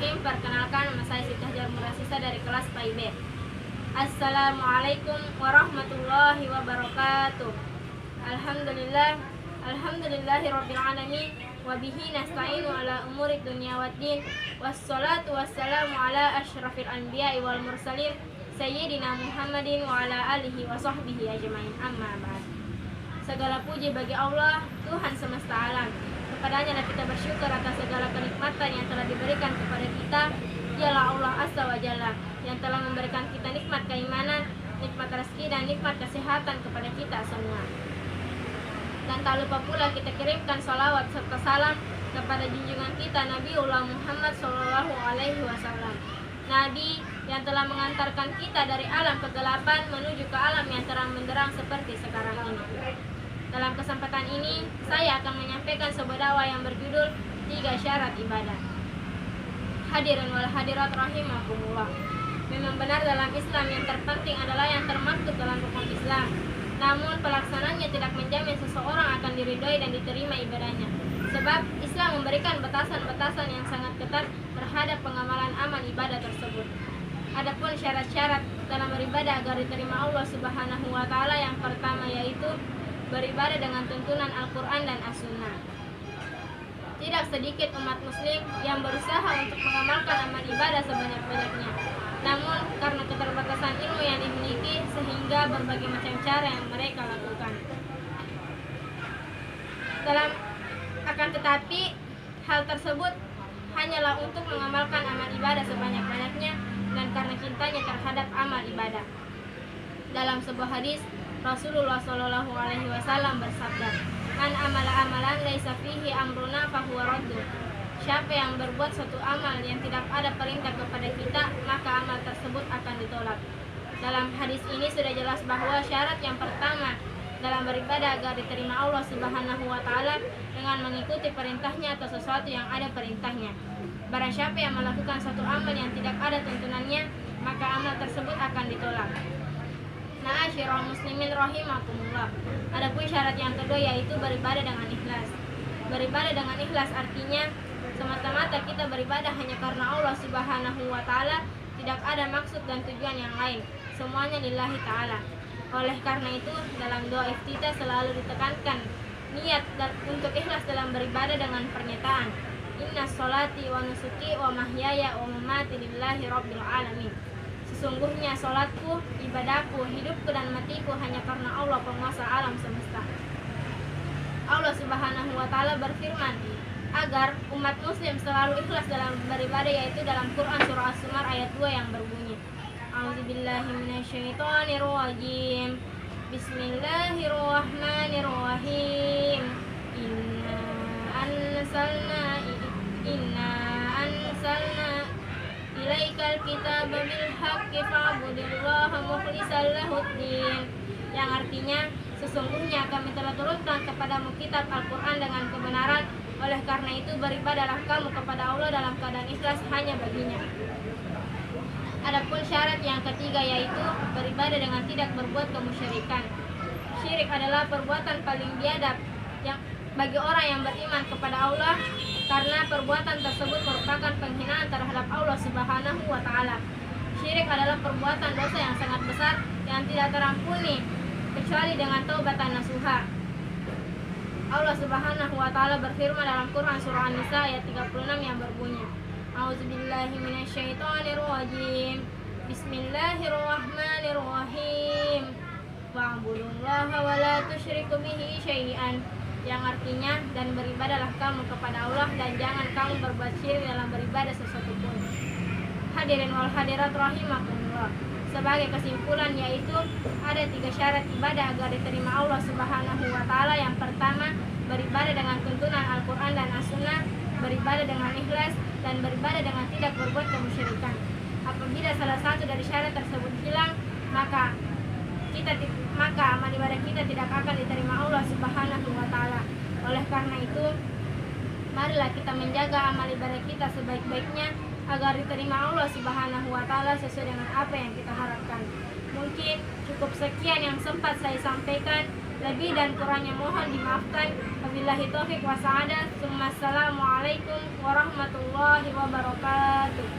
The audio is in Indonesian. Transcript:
Bismillahirrahmanirrahim. Perkenalkan, nama saya Siti Hajar Murasisa dari kelas PAIB. Assalamualaikum warahmatullahi wabarakatuh. Alhamdulillahirabbil alamin wa bihi nasta'inu ala umuri dunya waddin. Wassalatu wassalamu ala asyrafil anbiya'i wal mursalin sayyidina Muhammadin wa ala alihi wa sahbihi ajmain. Amma ba'd. Segala puji bagi Allah, Tuhan semesta alam. Kepadanya kita bersyukur atas segala kenikmatan yang telah diberikan kepada kita. Dialah Allah Azza wa Jalla yang telah memberikan kita nikmat keimanan, nikmat rezeki dan nikmat kesehatan kepada kita semua. Dan tak lupa pula kita kirimkan salawat serta salam kepada junjungan kita Nabiullah Muhammad SAW, Nabi yang telah mengantarkan kita dari alam kegelapan menuju ke alam yang terang benderang seperti sekarang ini. Dalam kesempatan ini, saya akan menyampaikan sebuah dakwah yang berjudul 3 syarat ibadah. Hadirin wal hadirat rahimakumullah. Memang benar dalam Islam yang terpenting adalah yang termaktub dalam rukun Islam. Namun pelaksananya tidak menjamin seseorang akan diridhoi dan diterima ibadahnya. Sebab Islam memberikan batasan-batasan yang sangat ketat terhadap pengamalan amal ibadah tersebut. Adapun syarat-syarat dalam beribadah agar diterima Allah Subhanahu wa taala, yang pertama yaitu beribadah dengan tuntunan Al-Quran dan As-Sunnah. Tidak sedikit umat muslim yang berusaha untuk mengamalkan amal ibadah sebanyak-banyaknya. Namun karena keterbatasan ilmu yang dimiliki, sehingga berbagai macam cara yang mereka lakukan. Akan tetapi hal tersebut hanyalah untuk mengamalkan amal ibadah sebanyak-banyaknya dan karena cintanya terhadap amal ibadah. Dalam sebuah hadis, Rasulullah SAW bersabda, "Man amala amalan laisa fihi amruna fahuwa raddu." Siapa yang berbuat suatu amal yang tidak ada perintah kepada kita, maka amal tersebut akan ditolak. Dalam hadis ini sudah jelas bahwa syarat yang pertama dalam beribadah agar diterima Allah Subhanahu wa taala dengan mengikuti perintahnya atau sesuatu yang ada perintahnya. Barang siapa yang melakukan suatu amal yang tidak ada tuntunannya, maka amal tersebut akan ditolak. Ma'asyiral muslimin rahimakumullah. Adapun syarat yang kedua yaitu beribadah dengan ikhlas. Beribadah dengan ikhlas artinya semata-mata kita beribadah hanya karena Allah Subhanahu wa taala, tidak ada maksud dan tujuan yang lain. Semuanya lillahi taala. Oleh karena itu, dalam doa iftitah selalu ditekankan niat untuk ikhlas dalam beribadah dengan pernyataan, "Inna sholati wa nusuki wa mahyaya wa mamati lillahi rabbil alamin." Sesungguhnya solatku, ibadahku, hidupku dan matiku hanya karena Allah penguasa alam semesta. Allah Subhanahu wa taala berfirman agar umat muslim selalu ikhlas dalam beribadah, yaitu dalam Quran surah As-Zumar ayat 2 yang berbunyi, "A'udzubillahi minasyaitonirrajim. Bismillahirrahmanirrahim. Inna anzalna ilaikal kitaba bil haqqi fa'budillaha mukhlishan lahuddin." Yang artinya, sesungguhnya kami telah turunkan kepadamu kitab Al-Quran dengan kebenaran, oleh karena itu beribadahlah kamu kepada Allah dalam keadaan ikhlas hanya baginya. Adapun syarat yang ketiga yaitu beribadah dengan tidak berbuat kemusyrikan. Syirik adalah perbuatan paling biadab yang bagi orang yang beriman kepada Allah, karena perbuatan tersebut merupakan penghinaan terhadap Allah Subhanahu wa taala. Syirik adalah perbuatan dosa yang sangat besar yang tidak terampuni kecuali dengan taubat dan nasuha. Allah Subhanahu wa taala berfirman dalam Quran surah An-Nisa ayat 36 yang berbunyi, "A'udzubillahi minasyaitonirrajim. Bismillahirrahmanirrahim. Wa'budullaha wa la tusyriku bihi syai'an." Yang artinya, dan beribadahlah kamu kepada Allah dan jangan kamu berbuat syirik dalam beribadah sesuatu pun. Hadirin wal hadirat rahimakumullah. Sebagai kesimpulan yaitu ada 3 syarat ibadah agar diterima Allah Subhanahu wa taala. Yang pertama, beribadah dengan tuntunan Al-Quran dan As-Sunnah, beribadah dengan ikhlas, dan beribadah dengan tidak berbuat kemusyrikan. Apabila salah satu dari syarat tersebut hilang, maka amal ibadah kita tidak akan diterima Allah Subhanahu wa taala. Oleh karena itu, marilah kita menjaga amal ibadah kita sebaik-baiknya agar diterima Allah Subhanahu wa taala sesuai dengan apa yang kita harapkan. Mungkin cukup sekian yang sempat saya sampaikan. Lebih dan kurangnya mohon dimaafkan. Wabillahi taufik wa sa'adah. Assalamualaikum warahmatullahi wabarakatuh.